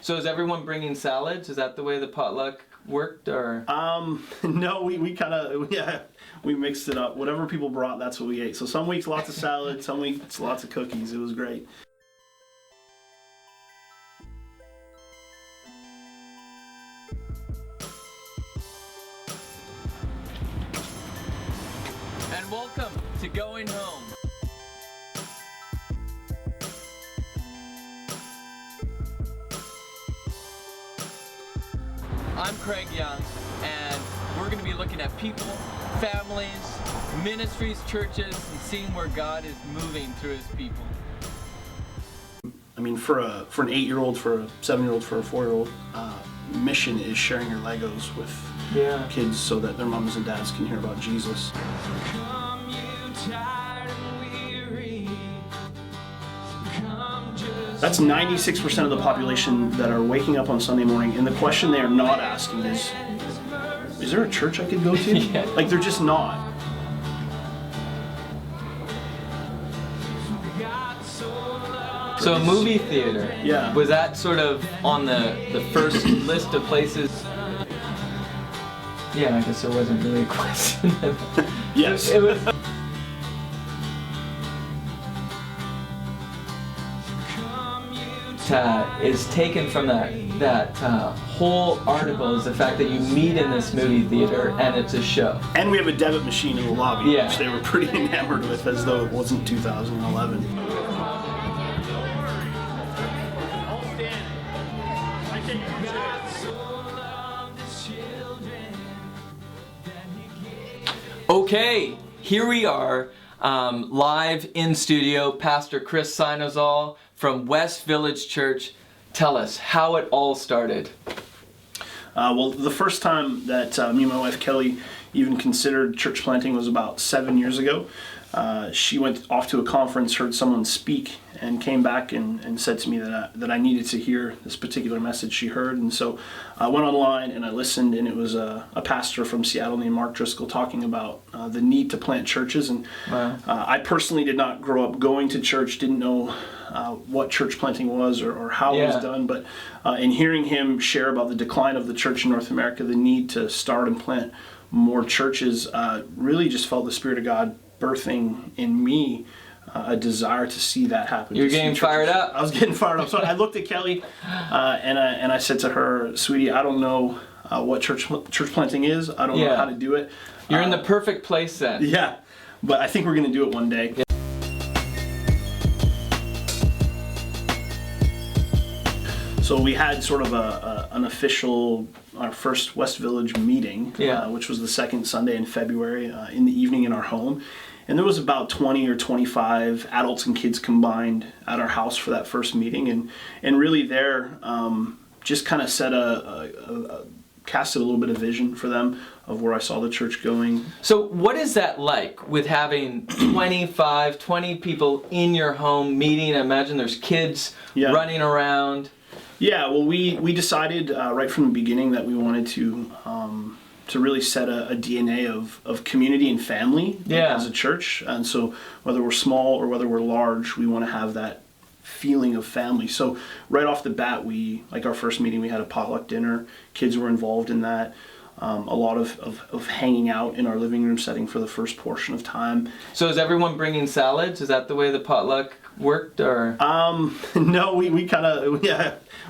So is everyone bringing salads? Is that the way the potluck worked, or? No, we kind of, we mixed it up. Whatever people brought, that's what we ate. So some weeks lots of salad, some weeks lots of cookies. It was great. And welcome to Going Home. I'm Craig Young, and we're going to be looking at people, families, ministries, churches, and seeing where God is moving through His people. I mean, for an 8-year-old, for a 7-year-old, for a 4-year-old, mission is sharing your Legos with kids so that their moms and dads can hear about Jesus. That's 96% of the population that are waking up on Sunday morning, and the question they are not asking is there a church I could go to? Like, they're just not. So a movie theater, was that sort of on the first list of places? Yeah, I guess there wasn't really a question. Yes. It was. Is taken from that whole article is the fact that you meet in this movie theater and it's a show. And we have a debit machine in the lobby, which they were pretty enamored with, as though it wasn't 2011. Okay, here we are, live in studio. Pastor Chris Sinozal from West Village Church. Tell us how it all started. Well, the first time that me and my wife Kelly even considered church planting was about 7 years ago. She went off to a conference, heard someone speak, and came back and said to me that I needed to hear this particular message she heard. And so I went online and I listened, and it was a pastor from Seattle named Mark Driscoll talking about the need to plant churches. And I personally did not grow up going to church, didn't know what church planting was or how it was done, but in hearing him share about the decline of the church in North America, the need to start and plant more churches, really just felt the Spirit of God birthing in me a desire to see that happen. You're getting fired up. I was getting fired up. So I looked at Kelly and I said to her, "Sweetie, I don't know what church planting is. I don't know how to do it." You're in the perfect place then. Yeah, but I think we're going to do it one day. Yeah. So we had sort of an official, our first West Village meeting, which was the second Sunday in February in the evening in our home. And there was about 20 or 25 adults and kids combined at our house for that first meeting. And really there, just kind of set casted a little bit of vision for them of where I saw the church going. So what is that like with having 20 people in your home meeting? I imagine there's kids running around. Yeah, well, we decided right from the beginning that we wanted to really set a DNA of community and family as a church. And so whether we're small or whether we're large, we want to have that feeling of family. So right off the bat, like our first meeting, we had a potluck dinner. Kids were involved in that. A lot of hanging out in our living room setting for the first portion of time. So is everyone bringing salads? Is that the way the potluck worked, or? No, we kind of,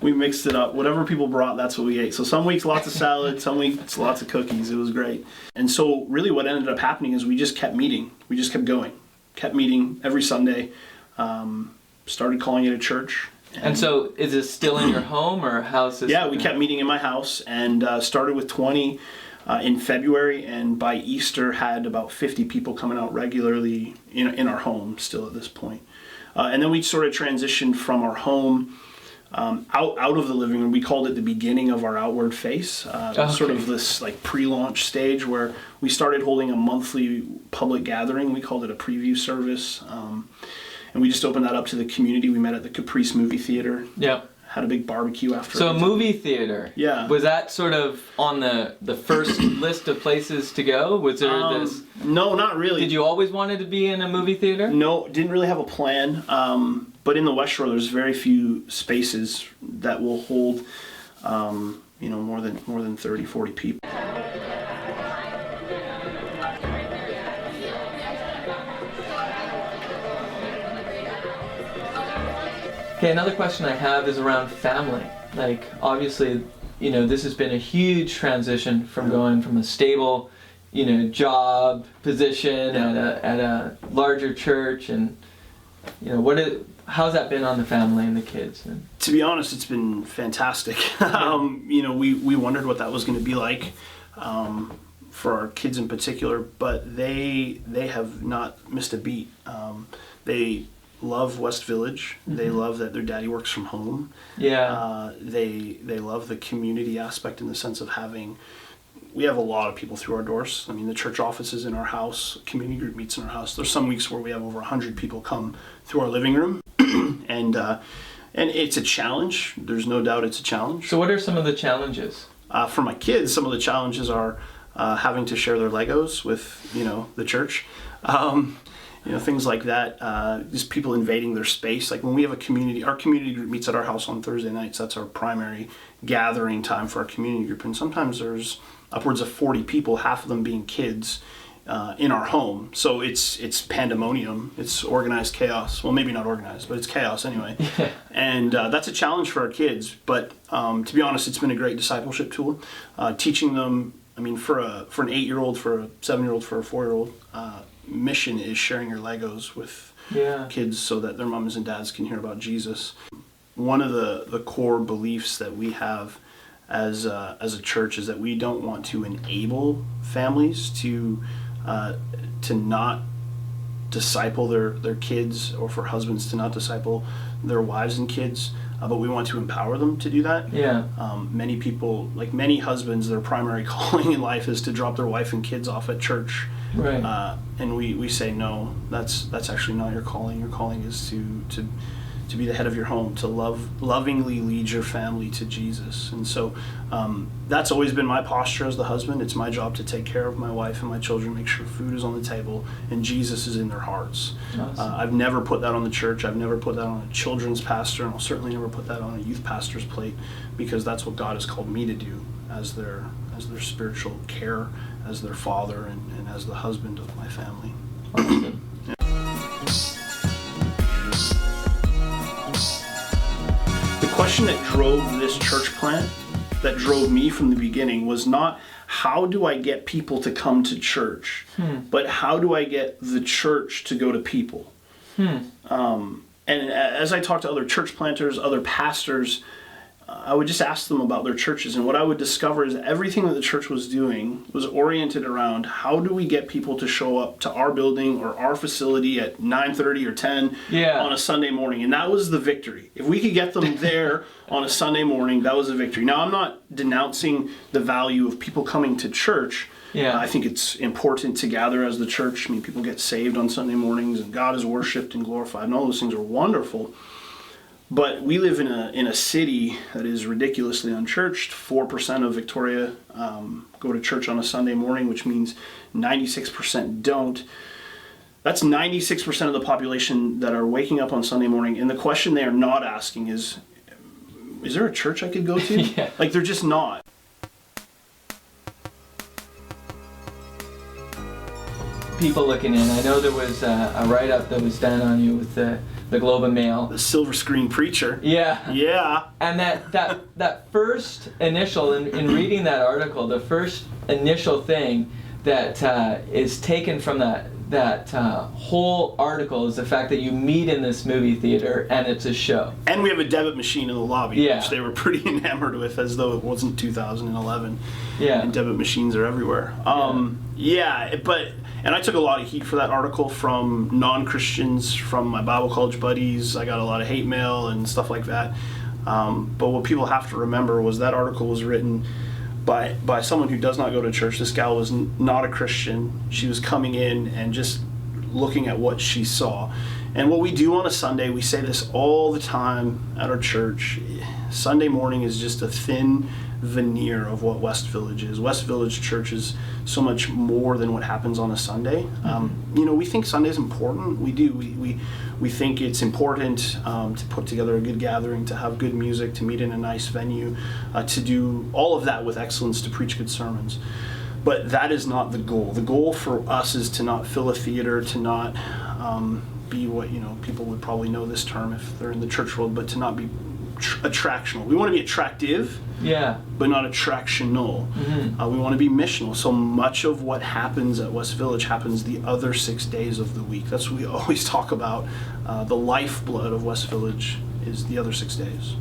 we mixed it up. Whatever people brought, that's what we ate. So some weeks lots of salad, some weeks lots of cookies. It was great. And so really what ended up happening is we just kept meeting. We just kept going. Kept meeting every Sunday. Started calling it a church. And so is this still in your home, or how's this? Yeah, we kept meeting in my house and started with 20 in February, and by Easter had about 50 people coming out regularly in our home still at this point. And then we sort of transitioned from our home out of the living room. We called it the beginning of our outward face, sort of this like pre-launch stage where we started holding a monthly public gathering. We called it a preview service. And we just opened that up to the community. We met at the Caprice movie theater. Yep. had a big barbecue after. So a movie theater. Yeah. Was that sort of on the first list of places to go? Was there this? No, not really. Did you always wanted to be in a movie theater? No, didn't really have a plan. But in the West Shore, there's very few spaces that will hold, more than 30, 40 people. Okay, another question I have is around family. Like, obviously, this has been a huge transition from going from a stable, job position at a larger church, and how's that been on the family and the kids? To be honest, it's been fantastic. We wondered what that was going to be like for our kids in particular, but they have not missed a beat. They love West Village. Mm-hmm. They love that their daddy works from home. Yeah. They love the community aspect in the sense of we have a lot of people through our doors. I mean, the church office is in our house, community group meets in our house. There's some weeks where we have over 100 people come through our living room. and it's a challenge. There's no doubt it's a challenge. So what are some of the challenges? For my kids, some of the challenges are having to share their Legos with, the church. Things like that, just people invading their space. Like when we have our community group meets at our house on Thursday nights. That's our primary gathering time for our community group. And sometimes there's upwards of 40 people, half of them being kids, in our home. So it's pandemonium. It's organized chaos. Well, maybe not organized, but it's chaos anyway. Yeah. And that's a challenge for our kids. But to be honest, it's been a great discipleship tool. Teaching them, for an 8-year-old, for a 7-year-old, for a 4-year-old, mission is sharing your Legos with kids so that their moms and dads can hear about Jesus. One of the core beliefs that we have as a church is that we don't want to enable families to not disciple their kids, or for husbands to not disciple their wives and kids, but we want to empower them to do that. Yeah. Many people, like many husbands, their primary calling in life is to drop their wife and kids off at church. Right. And we say, no, that's actually not your calling. Your calling is to be the head of your home, to lovingly lead your family to Jesus. And so that's always been my posture as the husband. It's my job to take care of my wife and my children, make sure food is on the table, and Jesus is in their hearts. Awesome. I've never put that on the church. I've never put that on a children's pastor, and I'll certainly never put that on a youth pastor's plate, because that's what God has called me to do as their spiritual care, as their father, and as the husband of my family. Awesome. The question that drove this church plant, that drove me from the beginning, was not how do I get people to come to church, but how do I get the church to go to people? And as I talk to other church planters, other pastors, I would just ask them about their churches, and what I would discover is that everything that the church was doing was oriented around how do we get people to show up to our building or our facility at 9:30 or 10 on a Sunday morning, and that was the victory. If we could get them there on a Sunday morning, that was a victory. Now, I'm not denouncing the value of people coming to church. I think it's important to gather as the church. People get saved on Sunday mornings, and God is worshipped and glorified, and all those things are wonderful. But we live in a city that is ridiculously unchurched. 4% of Victoria go to church on a Sunday morning, which means 96% don't. That's 96% of the population that are waking up on Sunday morning. And the question they are not asking is there a church I could go to? Yeah. Like, they're just not. People looking in. I know there was a write-up that was done on you with the Globe and Mail. The silver screen preacher. Yeah. Yeah. And that first initial, in reading that article, the first initial thing that is taken from that whole article is the fact that you meet in this movie theater and it's a show. And we have a debit machine in the lobby, Yeah. which they were pretty enamored with, as though it wasn't 2011. Yeah. And debit machines are everywhere. And I took a lot of heat for that article from non-Christians, from my Bible college buddies. I got a lot of hate mail and stuff like that. But what people have to remember was that article was written by someone who does not go to church. This gal was not a Christian. She was coming in and just looking at what she saw. And what we do on a Sunday, we say this all the time at our church, Sunday morning is just a thin veneer of what West Village is. West Village Church is so much more than what happens on a Sunday. We think Sunday is important. We do. We think it's important to put together a good gathering, to have good music, to meet in a nice venue, to do all of that with excellence, to preach good sermons. But that is not the goal. The goal for us is to not fill a theater, to not be what, people would probably know this term if they're in the church world, but to not be attractional. We want to be attractive, but not attractional. We want to be missional. So much of what happens at West Village happens the other 6 days of the week. That's what we always talk about. The lifeblood of West Village is the other 6 days.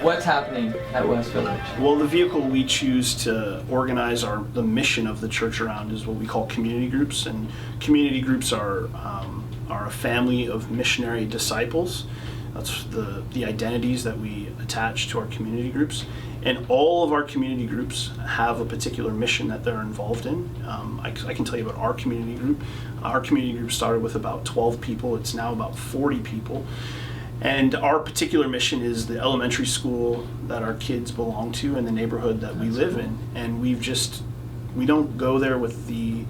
What's happening at West Village? Well, the vehicle we choose to organize the mission of the church around is what we call community groups, and community groups are a family of missionary disciples. That's the identities that we attach to our community groups, and all of our community groups have a particular mission that they're involved in. I can tell you about our community group. Our community group started with about 12 people. It's now about 40 people. And our particular mission is the elementary school that our kids belong to in the neighborhood that we live in. And we don't go there with the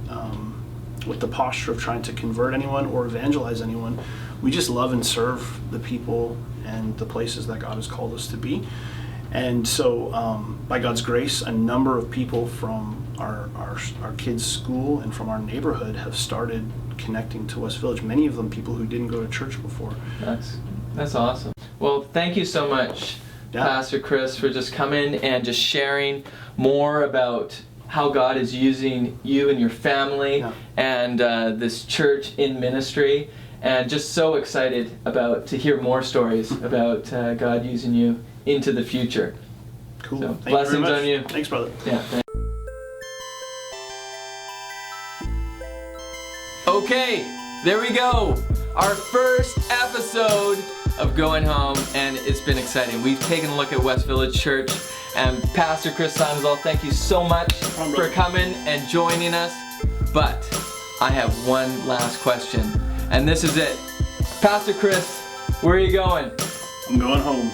posture of trying to convert anyone or evangelize anyone. We just love and serve the people and the places that God has called us to be. And so by God's grace, a number of people from our kids' school and from our neighborhood have started connecting to West Village. Many of them people who didn't go to church before. That's awesome. Well, thank you so much, Pastor Chris, for just coming and just sharing more about how God is using you and your family and this church in ministry. And just so excited to hear more stories about God using you into the future. Cool. So, Thank blessings you very much. on you. Thanks, brother. Yeah. Okay, there we go. Our first episode of Going Home, and it's been exciting. We've taken a look at West Village Church, and Pastor Chris Sandoval, thank you so much for coming and joining us. But I have one last question, and this is it. Pastor Chris, where are you going? I'm going home.